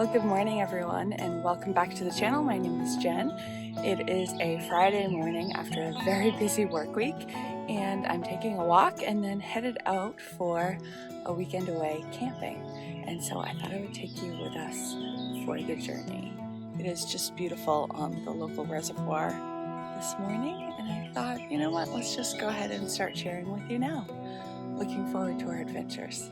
Well, good morning everyone and welcome back to the channel. My name is Jen. It is a Friday morning after a very busy work week and I'm taking a walk and then headed out for a weekend away camping. And so I thought I would take you with us for the journey. It is just beautiful on the local reservoir this morning and I thought, you know what, let's just go ahead and start sharing with you now. Looking forward to our adventures.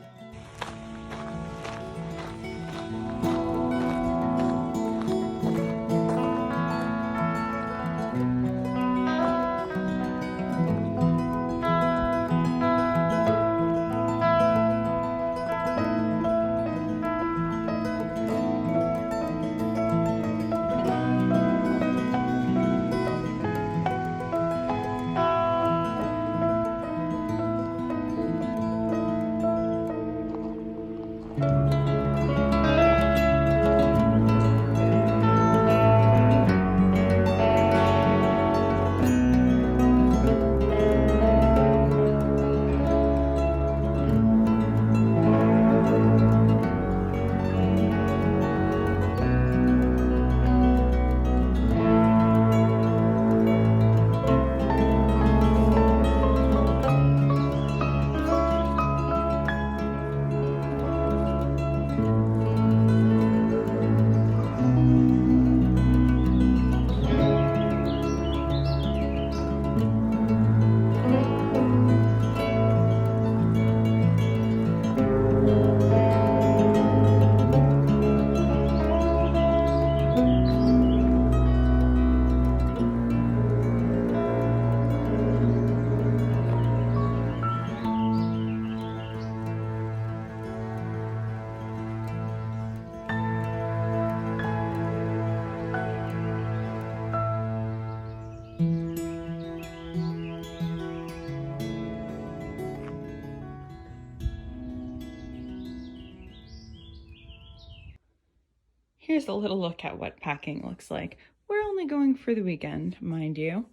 Here's a little look at what packing looks like. We're only going for the weekend, mind you.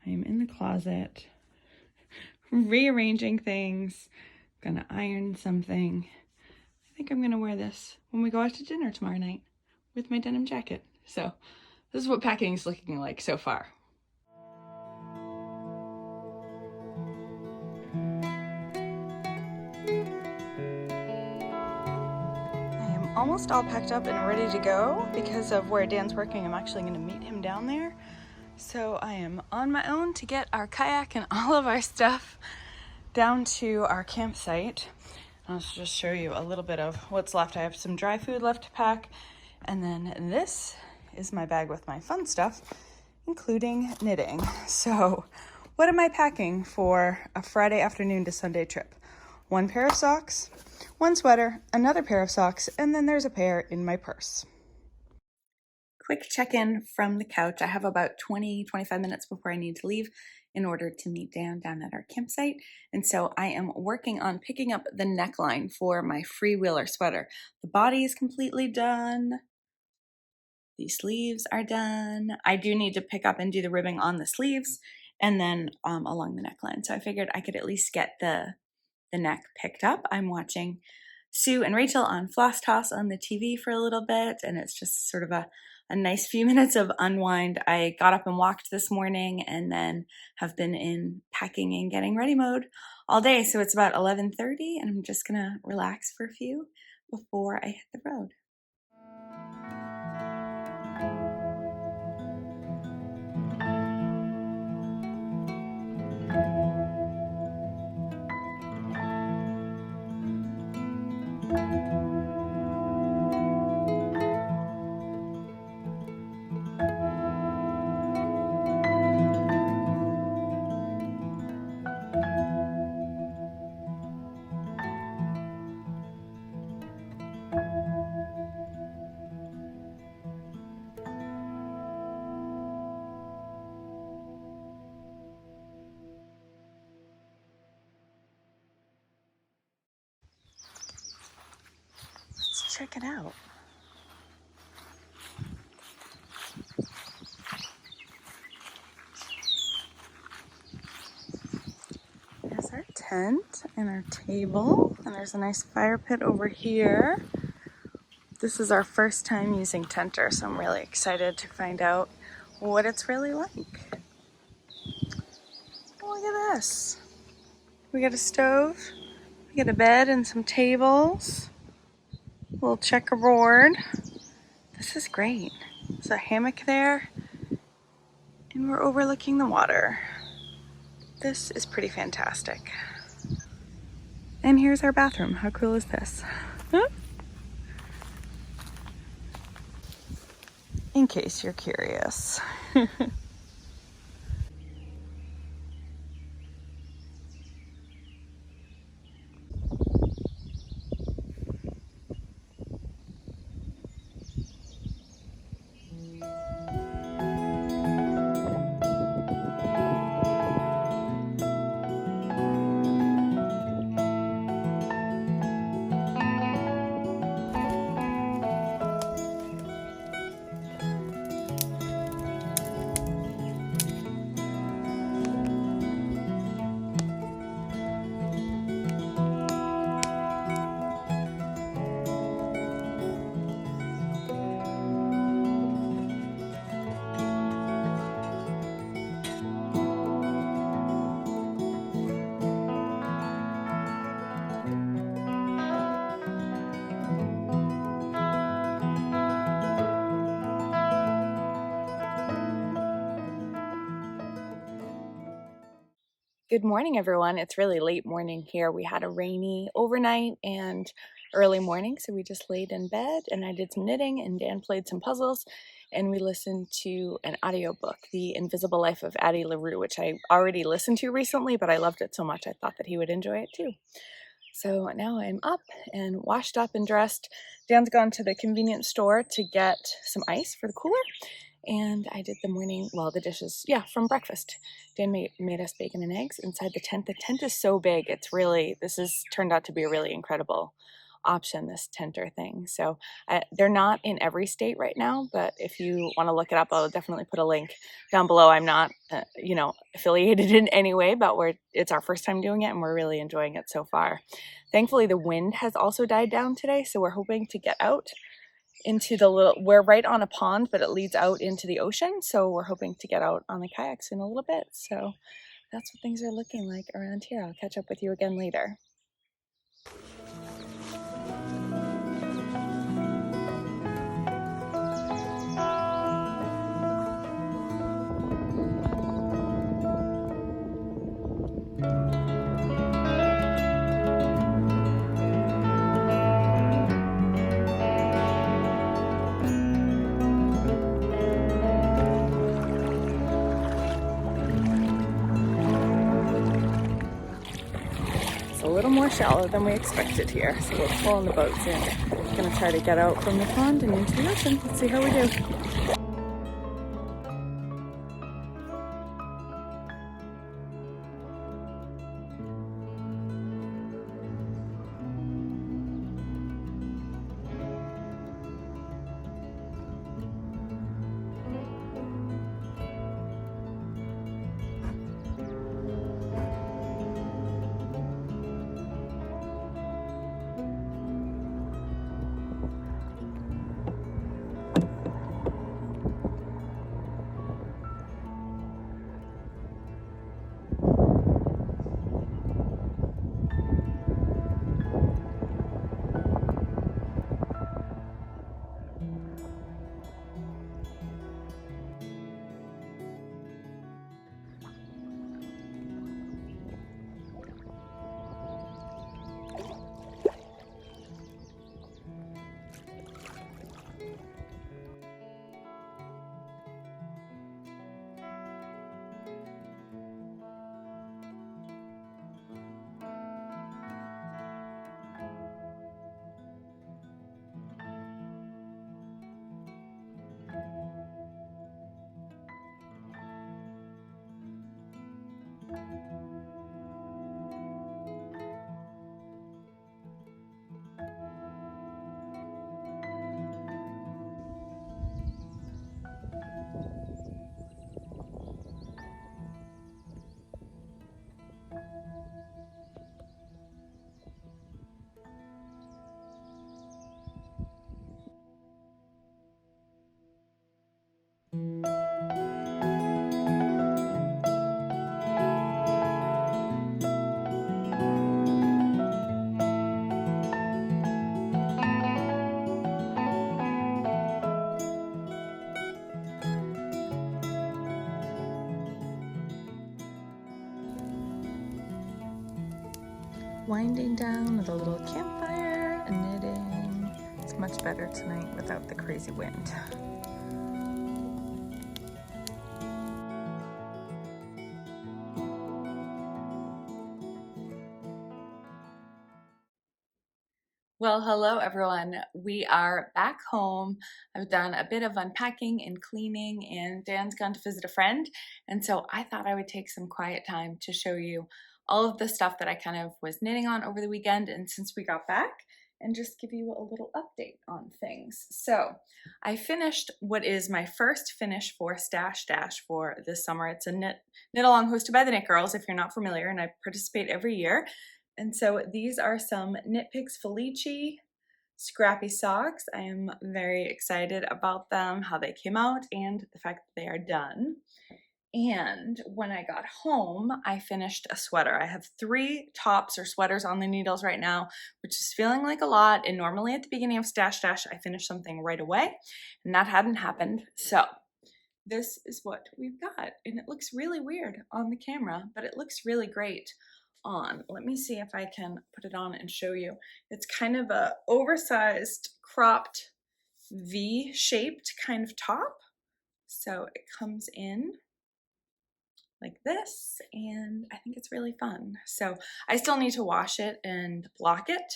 I am in the closet, rearranging things. I'm gonna iron something. I think I'm gonna wear this when we go out to dinner tomorrow night with my denim jacket. So this is what packing is looking like so far. Almost all packed up and ready to go. Because of where Dan's working, I'm actually going to meet him down there. So I am on my own to get our kayak and all of our stuff down to our campsite. I'll just show you a little bit of what's left. I have some dry food left to pack, and then this is my bag with my fun stuff, including knitting. So what am I packing for a Friday afternoon to Sunday trip? One pair of socks, one sweater, another pair of socks, and then there's a pair in my purse. Quick check-in from the couch. I have about 20-25 minutes before I need to leave in order to meet Dan down at our campsite. And so I am working on picking up the neckline for my Freewheeler sweater. The body is completely done. The sleeves are done. I do need to pick up and do the ribbing on the sleeves and then along the neckline. So I figured I could at least get the neck picked up. I'm watching Sue and Rachel on Floss Toss on the TV for a little bit, and it's just sort of a nice few minutes of unwind. I got up and walked this morning and then have been in packing and getting ready mode all day. So it's about 11:30 and I'm just gonna relax for a few before I hit the road. Check it out. There's our tent and our table, and there's a nice fire pit over here. This is our first time using Tentrr, so I'm really excited to find out what it's really like. Look at this. We got a stove, we got a bed and some tables, a little checkerboard. This is great. There's a hammock there, and we're overlooking the water. This is pretty fantastic. And here's our bathroom. How cool is this? In case you're curious. Good morning, everyone. It's really late morning here. We had a rainy overnight and early morning, so we just laid in bed and I did some knitting and Dan played some puzzles and we listened to an audiobook, The Invisible Life of Addie LaRue, which I already listened to recently, but I loved it so much I thought that he would enjoy it too. So now I'm up and washed up and dressed. Dan's gone to the convenience store to get some ice for the cooler. And I did the dishes, from breakfast. Dan made us bacon and eggs inside the tent. The tent is so big. This has turned out to be a really incredible option, this Tentrr thing. So they're not in every state right now, but if you want to look it up, I'll definitely put a link down below. I'm not, affiliated in any way, but it's our first time doing it and we're really enjoying it so far. Thankfully, the wind has also died down today, so we're hoping to get out into we're right on a pond, but it leads out into the ocean. So we're hoping to get out on the kayaks in a little bit. So that's what things are looking like around here. I'll catch up with you again later. A little more shallow than we expected here, so we're pulling the boats in. We're going to try to get out from the pond and into the ocean. Let's see how we do. winding down with a little campfire and knitting. It's much better tonight without the crazy wind. Well, hello everyone. We are back home. I've done a bit of unpacking and cleaning, and Dan's gone to visit a friend. And so I thought I would take some quiet time to show you all of the stuff that I kind of was knitting on over the weekend and since we got back, and just give you a little update on things. So I finished what is my first finish for Stash Dash for this summer. It's a knit along hosted by the Knit Girls, if you're not familiar, and I participate every year. And so these are some Knit Picks Felici Scrappy socks. I am very excited about them, how they came out, and the fact that they are done. And when I got home, I finished a sweater. I have 3 tops or sweaters on the needles right now, which is feeling like a lot. And normally at the beginning of Stash Dash, I finish something right away, and that hadn't happened. So this is what we've got. And it looks really weird on the camera, but it looks really great on. Let me see if I can put it on and show you. It's kind of a oversized cropped V-shaped kind of top. So it comes in like this, and I think it's really fun. So I still need to wash it and block it,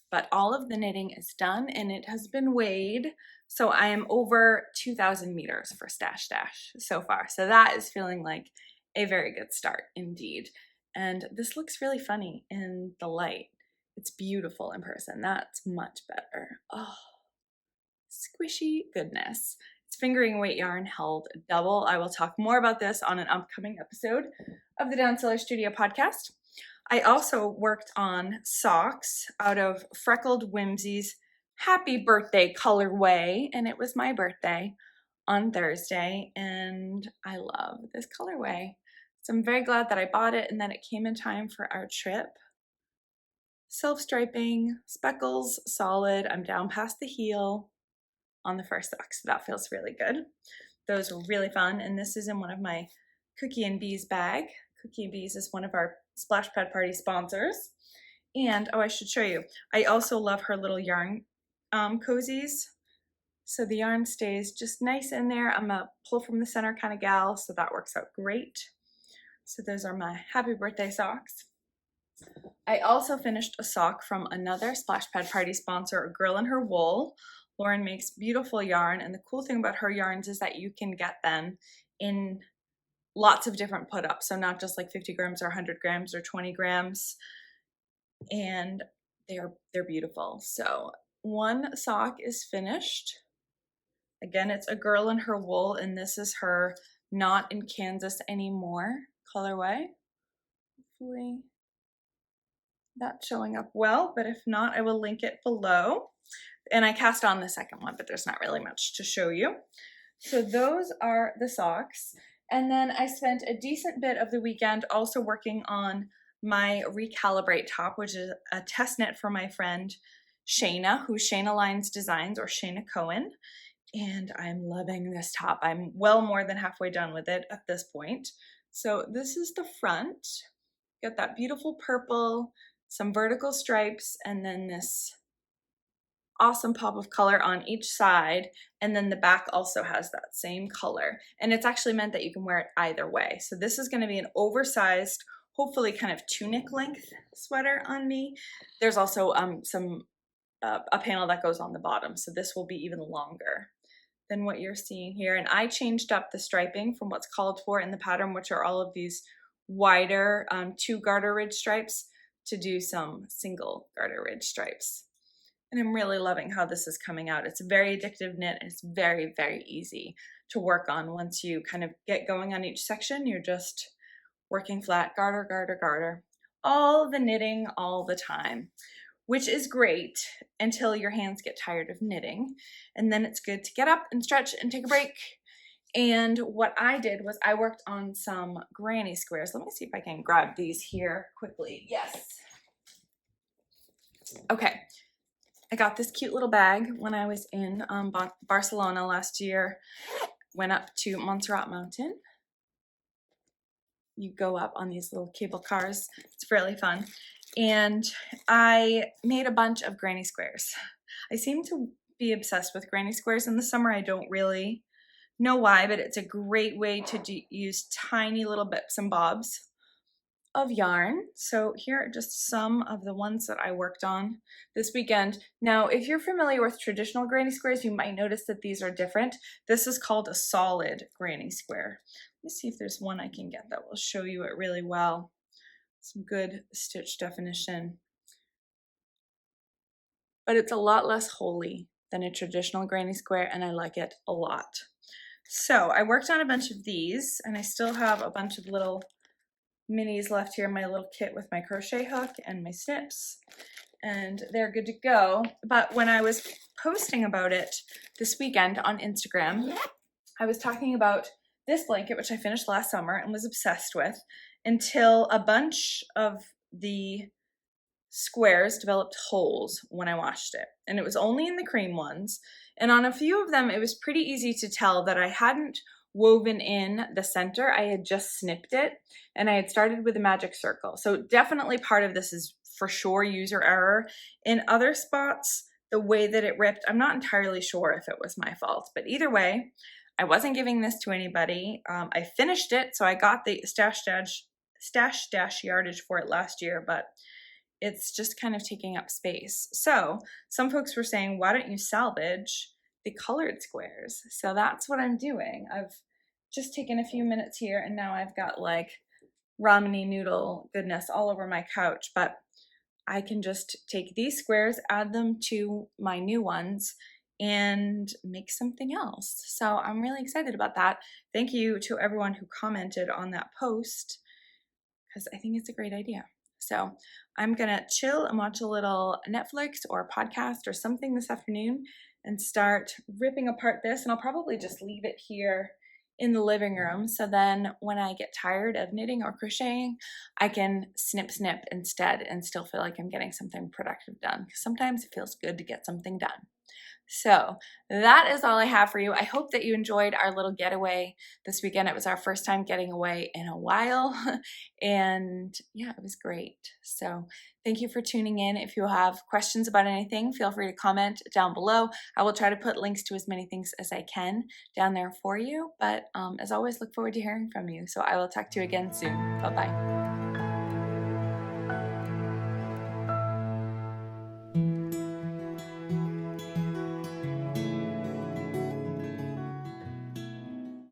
but all of the knitting is done and it has been weighed. So I am over 2,000 meters for Stash Dash so far. So that is feeling like a very good start indeed. And this looks really funny in the light. It's beautiful in person. That's much better. Oh, squishy goodness. It's fingering weight yarn held double. I will talk more about this on an upcoming episode of the Down Cellar Studio Podcast. I also worked on socks out of Freckled Whimsy's Happy Birthday colorway, and it was my birthday on Thursday, and I love this colorway. So I'm very glad that I bought it and that it came in time for our trip. Self-striping, speckles, solid. I'm down past the heel on the first sock, so that feels really good. Those were really fun, and this is in one of my Cookie and Bees bag. Cookie and Bees is one of our Splash Pad Party sponsors. And, oh, I should show you. I also love her little yarn cozies. So the yarn stays just nice in there. I'm a pull from the center kind of gal, so that works out great. So those are my happy birthday socks. I also finished a sock from another Splash Pad Party sponsor, A Girl and Her Wool. Lauren makes beautiful yarn, and the cool thing about her yarns is that you can get them in lots of different put-ups, so not just like 50 grams or 100 grams or 20 grams, and they're beautiful. So one sock is finished. Again, it's A Girl and Her Wool, and this is her Not in Kansas Anymore colorway. Hopefully that's showing up well, but if not, I will link it below. And I cast on the second one, but there's not really much to show you. So those are the socks. And then I spent a decent bit of the weekend also working on my Recalibrate top, which is a test knit for my friend Shayna, who's Shayna Lines Designs, or Shayna Cohen. And I'm loving this top. I'm well more than halfway done with it at this point. So this is the front. Got that beautiful purple, some vertical stripes, and then this awesome pop of color on each side, and then the back also has that same color, and it's actually meant that you can wear it either way. So this is going to be an oversized, hopefully kind of tunic length sweater on me. There's also a panel that goes on the bottom, so this will be even longer than what you're seeing here. And I changed up the striping from what's called for in the pattern, which are all of these wider 2 garter ridge stripes, to do some single garter ridge stripes. And I'm really loving how this is coming out. It's a very addictive knit. It's very, very easy to work on. Once you kind of get going on each section, you're just working flat, garter, garter, garter. All the knitting all the time, which is great until your hands get tired of knitting. And then it's good to get up and stretch and take a break. And what I did was I worked on some granny squares. Let me see if I can grab these here quickly. Yes. Okay. I got this cute little bag when I was in Barcelona last year. Went up to Montserrat Mountain. You go up on these little cable cars. It's really fun. and I made a bunch of granny squares. I seem to be obsessed with granny squares in the summer. I don't really know why, but it's a great way to use tiny little bits and bobs of yarn. So here are just some of the ones that I worked on this weekend. Now, if you're familiar with traditional granny squares, you might notice that these are different. This is called a solid granny square. Let me see if there's one I can get that will show you it really well. Some good stitch definition. But it's a lot less holy than a traditional granny square, and I like it a lot. So I worked on a bunch of these, and I still have a bunch of little minis left here, my little kit with my crochet hook and my snips, and they're good to go. But when I was posting about it this weekend on Instagram, I was talking about this blanket, which I finished last summer and was obsessed with, until a bunch of the squares developed holes when I washed it. And it was only in the cream ones. And on a few of them, it was pretty easy to tell that I hadn't woven in the center. I had just snipped it, and I had started with a magic circle. So definitely part of this is for sure user error. In other spots, the way that it ripped, I'm not entirely sure if it was my fault, but either way, I wasn't giving this to anybody. I finished it, so I got the stash dash yardage for it last year, but it's just kind of taking up space. So some folks were saying, why don't you salvage the colored squares? So that's what I'm doing. I've just taken a few minutes here, and now I've got like ramen noodle goodness all over my couch, but I can just take these squares, add them to my new ones, and make something else. So I'm really excited about that. Thank you to everyone who commented on that post, because I think it's a great idea. So I'm gonna chill and watch a little Netflix or a podcast or something this afternoon and start ripping apart this, and I'll probably just leave it here in the living room, so then when I get tired of knitting or crocheting, I can snip instead and still feel like I'm getting something productive done, because sometimes it feels good to get something done. So that is all I have for you. I hope that you enjoyed our little getaway this weekend. It was our first time getting away in a while, and yeah, it was great. So thank you for tuning in. If you have questions about anything, feel free to comment down below. I will try to put links to as many things as I can down there for you. But as always, look forward to hearing from you. So I will talk to you again soon. Bye-bye.